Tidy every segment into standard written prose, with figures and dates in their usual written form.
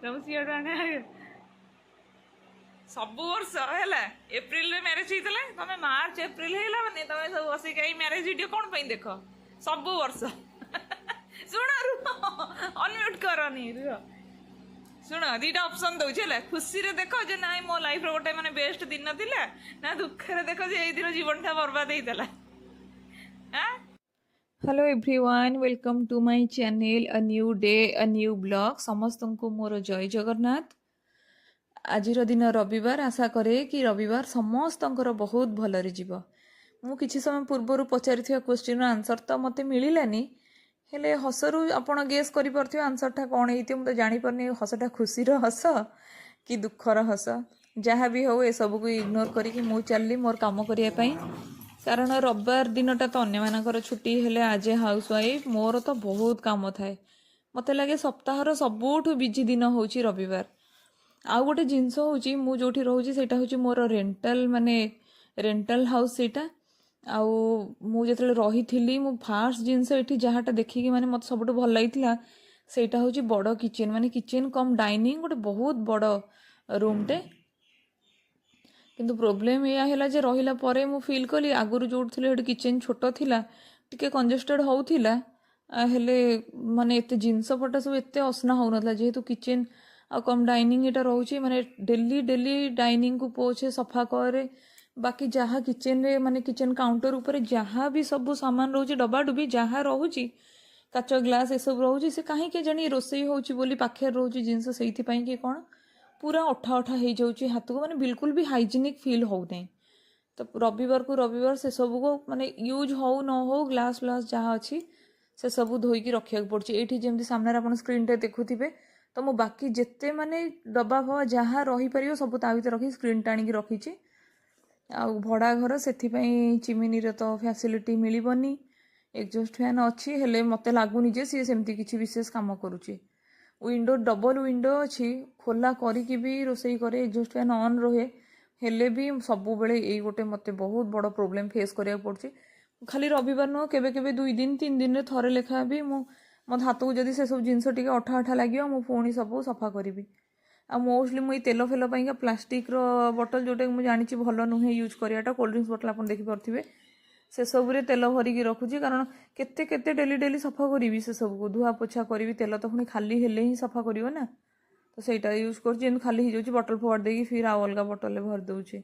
ତମ ସିଆଡ଼ୁ ଆଣେ ସବୁ ବର୍ଷ ହେଲା ଏପ୍ରିଲରେ ମ୍ୟାରେଜ ହେଇଥିଲା ତମେ ମାର୍ଚ୍ଚ ଏପ୍ରିଲ ହେଇଗଲା ମାନେ ତମେ ସବୁ ବସିକି କାହିଁ ମ୍ୟାରେଜ ଭିଡ଼ିଓ କ'ଣ ପାଇଁ ଦେଖ ସବୁ ବର୍ଷ ଶୁଣ ରୁହ ଅନମ୍ୟୁଟ୍ କରନି ରୁହ ଶୁଣ ଦୁଇଟା ଅପସନ୍ ଦେଉଛି ହେଲା ଖୁସିରେ ଦେଖ ଯେ ନାଇଁ ମୋ ଲାଇଫ୍ର ଗୋଟେ ମାନେ ବେଷ୍ଟ ଦିନ ଥିଲା ନା ଦୁଃଖରେ ଦେଖ ଯେ ଏଇ ଦିନ ଜୀବନଟା ବର୍ବାଦ ହେଇଥିଲା hello everyone welcome to my channel a new day a new blog समस्त को मोर जय जगन्नाथ आज दिन रविवार आशा करे कि रविवार समस्त बहुत भलरे जीव मु किछि समय पूर्वर पचारि क्वेश्चन आंसर तो मते मिलानी हेले हसरू आपण गेस करि परथियो आंसरटा कौन होइथियो तो जानि परनी हसटा खुशीर हस कि दुखर हस जहाँ भी हो ए सब को इग्नोर करी मु चलली मोर काम करिया पई कारण रविवार दिनटा तो अन्य छुट्टी हेले आज हाउस वाइफ मोर तो बहुत काम थाए मत लगे सप्ताहर सबुठु बिजी दिन होची रविवार आउ गोटे जिनस होची मु जोठी रहूची सेटा होची मोर रेंटल माने रेंटल हाउस सेटा आउ मु जेतले रही मु फास्ट जिनस एठी जहाटा देखिकी माने मत सबुठु भल लागितला सेटा होची बड़ किचन माने किचन कम डाइनिंग गोटे बहुत बड़ रूमटे किंतु प्रोब्लेम या है जे रहिला परे मु फील कली आगुरु जोड़ थिले हेड किचन छोट थिला टिके कंजेस्टेड होउथिला हेले माने एते जिंस पटा सब एते असना होनथला जेहेतु किचन आ कम डाइनिंग एटा रहउची माने डेली डेली डाइनिंग को पोछे सफा करे बाकी जहाँ किचन रे माने किचन काउंटर ऊपर जहाँ भी सब सामान रहउची डब्बा डुबी जहाँ रहउची काच ग्लास ए सब रहउची से काहे के जणी रोसई होउची बोली पाखे रहउची जिंस सेइथि पई के कोन पूरा अठा अठा हो जाऊँगी हाथ को माने बिल्कुल भी हाइजीनिक फील हो नहीं तो रविवार को रविवार से सब को माने यूज हो न हो ग्लास फ्लास जहाँ अच्छी से सब धोईकी रखा पड़े ये जमी सामने आप स्क्रीन टे देखुवे तो मु बाकी जिते माने डब्बा फबा जहाँ रहीपर सब ता भर रखी स्क्रीन टाणी रखी आ भड़ा घर से चिमिनी तो फैसिलिटी मिलबनी एग्जॉस्ट फैन अच्छी हेले मत लगुनि जे सी सेमती किसी विशेष काम करुचे विंडो डबल विंडो अच्छी खोला करी भी रोसई करे एग्जॉस्ट फैन ऑन रहे हेले भी सब बेले यही गोटे मत बहुत बड़ प्रोब्लेम फेस करिया पड़छि खाली रविवार नुह केबे केबे 2 दिन 3 दिन रे थरे लेखा भी मो मत हाथ को जदि से सब जिनस टिके अठा अठा लगे मु पुणी सब सफा करी आ मोस्टली मुझे तेल फेल पाइका प्लास्टिक बोतल जोटा मुझे जानी भल नुहे यूज कराटा कोल्ड ड्रिंक्स बोतल आप देखिपे से सबुरे तेल भरिकी रखुची कारण केते केते डेली डेली सफा करी से सब को धुआ पोछा करी तेल तो पुणी खाली हेले ही सफा करियो ना तो सहीटा यूज कर खाली हो जाऊँ बटल फोड़ देगी फिर आउ अलग बटल भर दूचे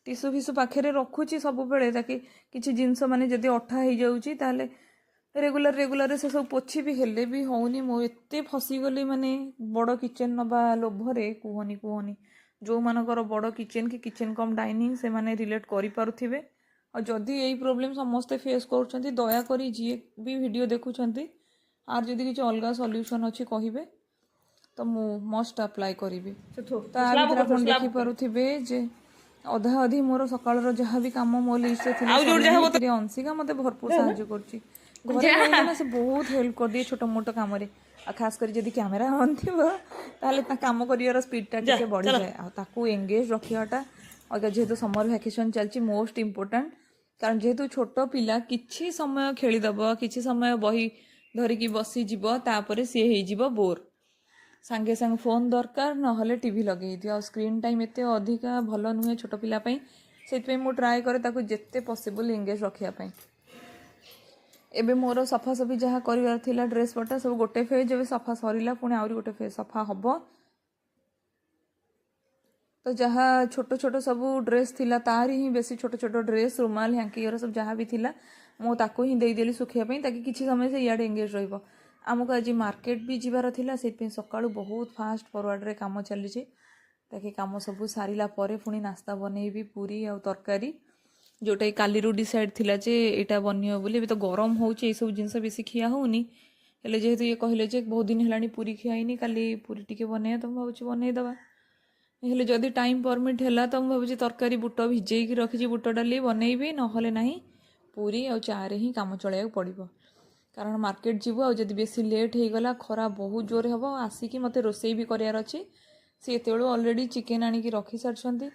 टिशू फिशू पाखे रखुची सब बेले ताकि किसी जिनस माने जदि अठा हो जाऊँगी ताले रेगुलर रेगुलर से सब पोछी भी हेले भी होनी मो एते फसीगली माने बड़ किचन नबा लोभरे कुहनी कुहनी जो मानकर बड़ किचन कि किचन कम डाइनिंग से माने रिलेट करि पारुथिबे और जदि यही प्रोब्लेम समस्ते फेस कर दयाकोरी जी भी वीडियो देखुंट आर जदि किसी अलग सॉल्यूशन अच्छी कहिबे तो मु मस्ट अप्लाई करी देखिपे जे अधा अधि मोर सकाळ जहाँ भी काम मो लिस्ट थे अंशिका मत भरपूर साहाଯ୍य करछि से बहुत हेल्प कर दिए छोट मोट कम खास कर जदि कैमेरा ऑन थी काम कर स्पीडटा टिके बढ़ी जाए आकु एंगेज रखाटा अगर जेहेतु समर वैकेशन चलती मोस्ट इम्पोर्टाट कारण जेहेतु छोट पिला किछि समय खेलीदब किछि समय बही धरिकी बसी जीव तापर सी हो बोर सांगे सांगे फोन दरकार नहले टीवी लगे दियो स्क्रीन टाइम एते अधिका भल नुहे छोट पिलापाई से मु ट्राए करे ताकू जेते पॉसिबल एंगेज रखापी एबे मोर सफा सफी जहाँ कर ड्रेस पटा सब गोटे फेज जब सफा सरला पुणी आउरी गोटे फेज सफा हम तो जहाँ छोट छोट सब ड्रेस थिला तारी ही बेसी छोट छोट ड्रेस रुमाल हैंकी सब जहाँ भी थिला मु ताको ही देदेली सुखापी ताकि किसी समय से इे एंगेज रहिबो आमको आज मार्केट भी जीवार थिला से सकाळु बहुत फास्ट फॉरवर्ड रे काम चली ताकि काम सब सारिला परे पुणी नास्ता बनैबी पूरी आ तरकारी जोटा काली डिसाइड थिला जे एटा बनियो बोली तो गरम होउची सब जिनस बेसी खिया होनी हेले जेहेतु ये कहले जे बहुत दिन हेलानी पूरी खियाइनी काली पूरी टिके बने तो भावुची बनै दबा हेले जदि टाइम परमिट हैला तो भावुची तरकारी बुट भिजेकी रखी बुट डाली बनैबी नहले नाही पूरी आ चा रे ही काम चलाइया पड़िबो कारण मार्केट जीव आ जदि बेसी लेट हो गला खरा बहुत जोर हम आसिकी मते रोसई भी करार अच्छी सी एत अलरेडी चिकेन आनिकी रखी सारी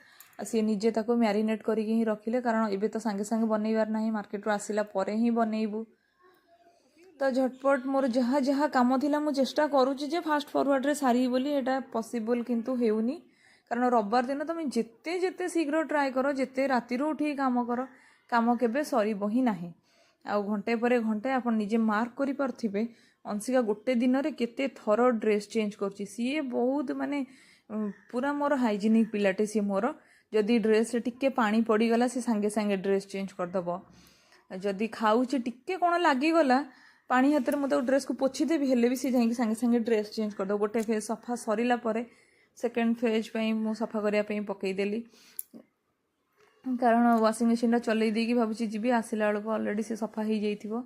सी निजे ताको मैरिनेट करके ही रखिले कारण एबे तो सांगे सांगे बनैबार ना मार्केट रू आसिला परे ही बनैबू तो झटपट मोर जहाँ जहाँ काम थिला मु चेष्टा करूची जे फास्ट फॉरवर्ड रे सारी बोली एटा पॉसिबल किंतु हेउनी कारण रविवार दिन तुम जिते जिते शीघ्र ट्राए कर जिते राति उठी काम कर काम केबे सरीब ही नाही आ घंटे पर घंटे आप निजे मार्क करि पारथिबे अंशिका गोटे दिन रे केते थर ड्रेस चेंज करची सी बहुत माने पूरा मोर हाइजीनिक पिलाटे सी मोर जदि ड्रेस टिके पानी पड़ीगला से सांगे सांगे ड्रेस चेंज करदब जदि खाऊचे टिके कौन लगिगला पानी हाथ में तो ड्रेस को पोछीदेवी हेले भी सी जाकि सांगे सांगे ड्रेस चेंज करदब गोटे फेज सफा सरला सेकेंड फेज मु सफा करने पकईदेली कारण वाशिंग मशीन चलई देकी भावी जी आसला बेलू अलरेडी से सफा हो जाइए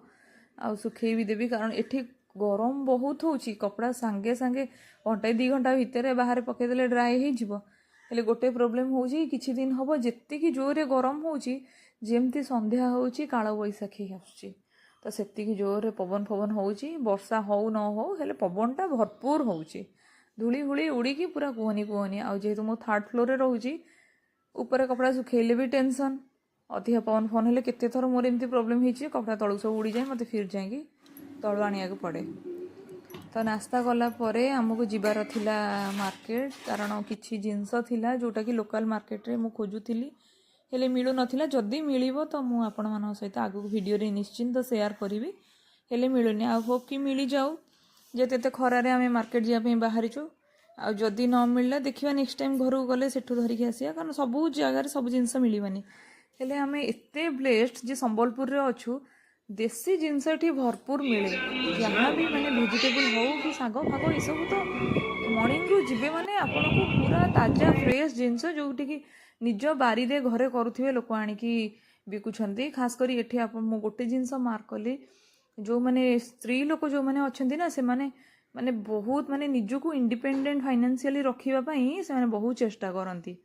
आ सुखे भी देवी कारण एठी गरम बहुत होची कपड़ा सांगे सांगे घंटे 2 घंटा भितर बाहर पकईदे ड्राए हो हेले गोटे प्रोब्लेम होची किछि दिन हम जेतिकी जोरे गरम होची जेमती संध्या होची काल बैशाखी आसुची तो सेतिकी जोरे पवन फवन होची वर्षा हो न हो हेले पवनटा भरपूर होची धूली हुली उड़ीकी पूरा कुहनी कुहनी आ जेहेतु मो 3rd फ्लोर रे रहूची ऊपर कपड़ा सुखेले भी टेंशन अधिक पवन फोन हेले केते थर मोर एमती प्रोब्लेम होची कपड़ा तळु सब उड़ी जाए मते फिर जाएगी तळु आनिया को पड़े तो नास्ता कला परे आमको जीवार थिला मार्केट कारण किछि जिंस थिला जोटा कि लोकल मार्केट रे मु खोजुथिली हेले मिलु नथिला जदी मिलिबो तो मु आपण मान सहित आगु वीडियो रे निश्चिंत शेयर करिवि हेले मिलुनी आ होप कि मिली जाऊ जेते खरा रे आमे मार्केट जिया पे बाहरी छु आ जदी न मिलला देखिबा नेक्स्ट टाइम घर गले सेठु धरि के आसिया कारण सब जगह रे सब जिंस मिलिबानी हेले आमे एते ब्लेस्ड जे संबलपुर रे अछु देसी जिनस एठी भरपूर मिले जहाँ भी माने वेजिटेबल हो कि साग फाग ये सब तो मॉर्निंग रु जिबे माने आपन को पूरा ताजा फ्रेश जिनस जोटी कि निज बारी रे घरे करूथिबे लोक आनी कि बिकुछंती खास करी एठी आप मु गोटे जिनस मार्क कली जो माने स्त्री लोक जो माने अछंती ना से माने बहुत माने निज को इंडिपेंडेंट फाइनेंशियली रखिबा पई से माने बहुत चेष्टा करंती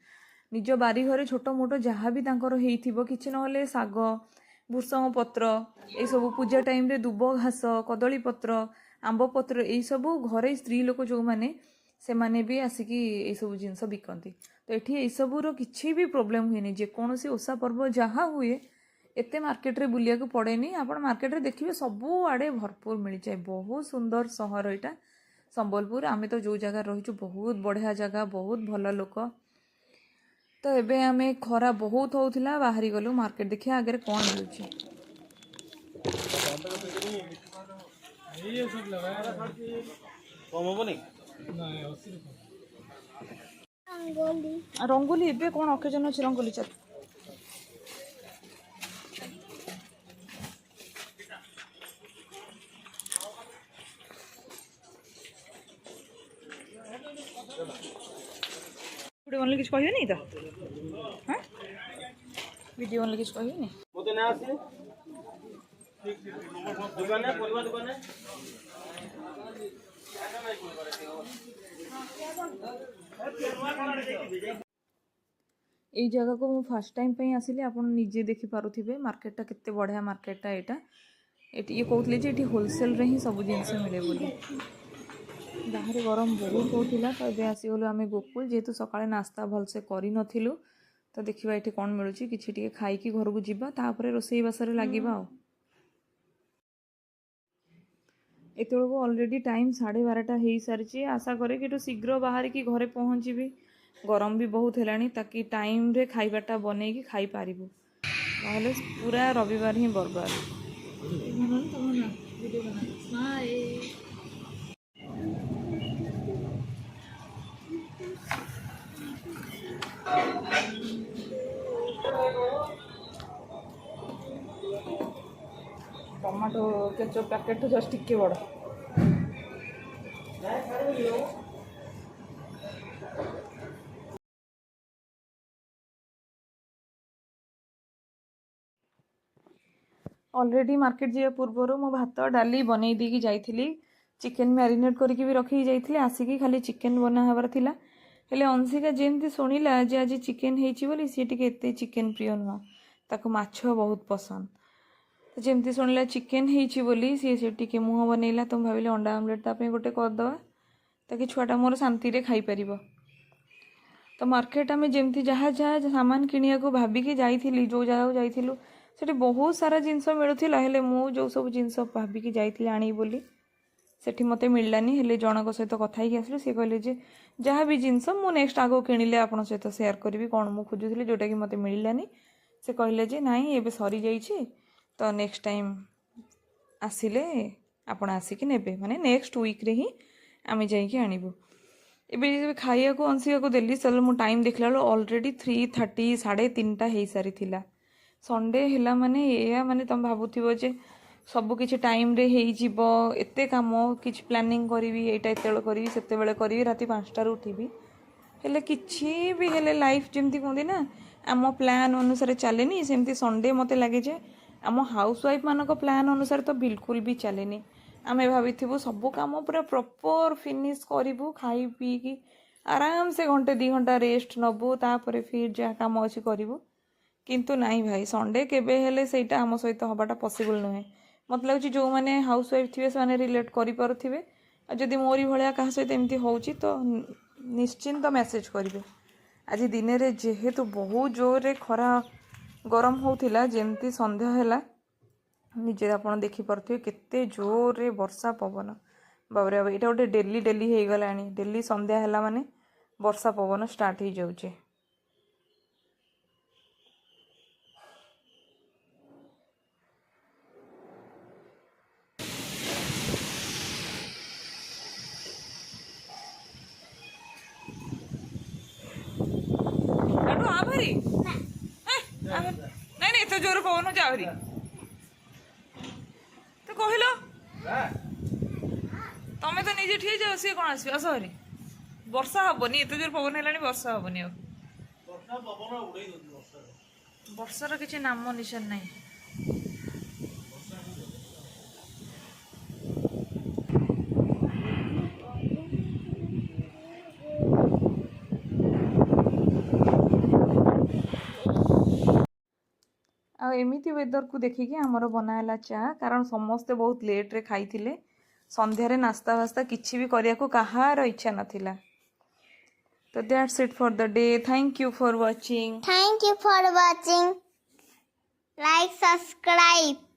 निज बारी घरे छोटो मोटो जहाँ भी तांकर हेइथिबो किछि नहले साग भूषंग पत्र ये सब पूजा टाइम रे दुब घास कदली पत्र आंब पत्र ये सब घरे स्त्री लोक जो माने से माने भी आसिकी ये सब जिनस बिकती तो एठी ये सब रो किछि भी प्रॉब्लम हुएनी जे कोनोसी ओसा पर्व जहाँ हुए एते मार्केट रे बुलिया को पड़ेनी आपण मार्केट रे देखिबे सबु आड़े भरपूर मिल जाए बहुत सुंदर सहर एटा संबलपुर आमे तो जो जगह रहिछु बहुत बढ़िया जगह बहुत भल लोक तो एबे आमे खरा बहुत होउथिला बाहरी गलु मार्केट देखिया आगे कौन मिलुची रंगोली एबे कौन ओकेजन अछि रंगोली चल वीडियो बनले किछ कहियो नहीं तो हां वीडियो बनले किछ कहियो नहीं मते ना आसे दुकान है परिवार दुकान है এই জায়গাକୁ ମୁଁ ଫାଷ୍ଟ ଟାଇମ୍ ପାଇଁ ଆସିଲି ଆପଣ ନିଜେ ଦେଖିପାରୁଥିବେ ମାର୍କେଟଟା କେତେ ବଢ଼ିଆ ମାର୍କେଟଟା ଏଇଟା ଏଠି ଇଏ କହୁଥିଲେ ଯେ ଏଠି ହୋଲସେଲରେ ହିଁ ସବୁ ଜିନିଷ ମିଳେ ବୋଲି ବାହାରେ ଗରମ ବହୁତ ହେଉଥିଲା ତ ଏବେ ଆସିଗଲୁ ଆମେ ଗୋକୁଳ ଯେହେତୁ ସକାଳେ ନାସ୍ତା ଭଲସେ କରିନଥିଲୁ ତ ଦେଖିବା ଏଠି କ'ଣ ମିଳୁଛି କିଛି ଟିକେ ଖାଇକି ଘରକୁ ଯିବା ତାପରେ ରୋଷେଇବାସରେ ଲାଗିବା ଆଉ ଏତେବେଳକୁ ଅଲରେଡ଼ି ଟାଇମ୍ 12:30 ହେଇସାରିଛି ଆଶା କରେ କି ଏଠୁ ଶୀଘ୍ର ବାହାରିକି ଘରେ ପହଞ୍ଚିବି गरम भी बहुत है ताकि टाइम रे खाइबाटा बनईकी खाई पारिबु नहले पूरा रविवार ही बर्बाद टमाटो केचप पैकेट तो जस्ट टिके बड़ ऑलरेडी मार्केट जावा पूर्वर मो भात डाली बनई देकी जाइथिली चिकेन मैरिनेट करके भी रखी जाइथिली आसिकी खाली चिकेन बना हबार थिला हेले अंशिका जेमती सुनिला जे आज चिकेन हेची बोली सी टिके एते चिकेन प्रिय नुह ताको माछ बहुत पसंद तो जेमती सुनिला चिकेन हेची बोली सी टिके मुह बनैला तो भाविले अंडा आमलेट ता पे गोटे कर दवा ताकि छुआटा मोर शांति रे खाई परिबो तो मार्केट आमे जेमती जहाँ जहाँ सामान किनिया को भाबिकी जाइथिली जो जगह जाइथिलु ସେଠି ବହୁତ ସାରା ଜିନିଷ ମିଳୁଥିଲା, ହେଲେ ମୁଁ ଯେଉଁ ସବୁ ଜିନିଷ ଭାବିକି ଯାଇଥିଲି ଆଣିବି ବୋଲି ସେଠି ମୋତେ ମିଳିଲାନି। ହେଲେ ଜଣଙ୍କ ସହିତ କଥା ହେଇକି ଆସିଲି, ସିଏ କହିଲେ ଯେ ଯାହା ବି ଜିନିଷ ମୁଁ ନେକ୍ସଟ ଆଗକୁ କିଣିଲେ ଆପଣଙ୍କ ସହିତ ସେୟାର କରିବି କ'ଣ ମୁଁ ଖୋଜୁଥିଲି ଯେଉଁଟାକି ମୋତେ ମିଳିଲାନି। ସେ କହିଲେ ଯେ ନାଇଁ ଏବେ ସରିଯାଇଛି, ତ ନେକ୍ସଟ ଟାଇମ୍ ଆସିଲେ ଆପଣ ଆସିକି ନେବେ, ମାନେ ନେକ୍ସଟ ୱିକ୍ରେ ହିଁ ଆମେ ଯାଇକି ଆଣିବୁ। ଏବେ ଯେବେ ଖାଇବାକୁ ଅଂଶିବାକୁ ଦେଲି ସେତେବେଳେ ମୁଁ ଟାଇମ୍ ଦେଖିଲା ବେଳକୁ ଅଲରେଡ଼ି 3:30 3:30 ହେଇସାରିଥିଲା। ସଣ୍ଡେ ହେଲା ମାନେ ଏଇଆ, ମାନେ ତୁମେ ଭାବୁଥିବ ଯେ ସବୁ କିଛି ଟାଇମ୍ରେ ହେଇଯିବ, ଏତେ କାମ, କିଛି ପ୍ଲାନିଂ କରିବି, ଏଇଟା ଏତେବେଳେ କରିବି, ସେତେବେଳେ କରିବି, ରାତି 5ଟାରୁ ଉଠିବି, ହେଲେ କିଛି ବି ହେଲେ ଲାଇଫ୍ ଯେମିତି କୁହନ୍ତି ନା ଆମ ପ୍ଲାନ୍ ଅନୁସାରେ ଚାଲେନି, ସେମିତି ସଣ୍ଡେ ମୋତେ ଲାଗେ ଯେ ଆମ ହାଉସ୍ ୱାଇଫ୍ମାନଙ୍କ ପ୍ଲାନ୍ ଅନୁସାରେ ତ ବିଲକୁଲ ବି ଚାଲେନି। ଆମେ ଭାବିଥିବୁ ସବୁ କାମ ପୁରା ପ୍ରପର୍ ଫିନିଶ୍ କରିବୁ, ଖାଇ ପିଇକି ଆରାମସେ 1-2 ଘଣ୍ଟା ରେଷ୍ଟ ନେବୁ, ତାପରେ ଫିର୍ ଯାହା କାମ ଅଛି କରିବୁ। କିନ୍ତୁ ନାହିଁ ଭାଇ, ସଣ୍ଡେ କେବେ ହେଲେ ସେଇଟା ଆମ ସହିତ ହେବାଟା ପସିବଲ୍ ନୁହେଁ। ମୋତେ ଲାଗୁଛି ଯେଉଁମାନେ ହାଉସ୍ ୱାଇଫ୍ ଥିବେ ସେମାନେ ରିଲେଟ୍ କରିପାରୁଥିବେ, ଆଉ ଯଦି ମୋରି ଭଳିଆ କାହା ସହିତ ଏମିତି ହେଉଛି ତ ନିଶ୍ଚିନ୍ତ ମେସେଜ୍ କରିବେ। ଆଜି ଦିନରେ ଯେହେତୁ ବହୁତ ଜୋରରେ ଖରା ଗରମ ହେଉଥିଲା, ଯେମିତି ସନ୍ଧ୍ୟା ହେଲା ନିଜେ ଆପଣ ଦେଖିପାରୁଥିବେ କେତେ ଜୋରରେ ବର୍ଷା ପବନ। ବାବରେ ବାବା, ଏଇଟା ଗୋଟେ ଡେଲି ହେଇଗଲାଣି, ଡେଲି ସନ୍ଧ୍ୟା ହେଲା ମାନେ ବର୍ଷା ପବନ ଷ୍ଟାର୍ଟ ହେଇଯାଉଛି। ଭାରି ନାଇଁ ନାଇଁ, ଏତେ ଜୋର ପବନ ଯା ଭାରି, ତ କହିଲ ତମେ ତ ନିଜେ ଠିଆ ଯାଅ, ସିଏ କ'ଣ ଆସିବେ, ଆସ ଭାରି। ବର୍ଷା ହବନି, ଏତେ ଜୋର ପବନ ହେଲାଣି, ବର୍ଷା ହବନି ଆଉ। ବର୍ଷାର କିଛି ନାମ ନିଶାନ ନାହିଁ। ଆଉ ଏମିତି ୱେଦରକୁ ଦେଖିକି ଆମର ବନା ହେଲା ଚା, କାରଣ ସମସ୍ତେ ବହୁତ ଲେଟ୍ରେ ଖାଇଥିଲେ। ସନ୍ଧ୍ୟାରେ ନାସ୍ତା ଫାସ୍ତା କିଛି ବି କରିବାକୁ କାହାର ଇଚ୍ଛା ନଥିଲା। ତ that's it for the day. Thank you for watching. Thank you for watching. Like, subscribe.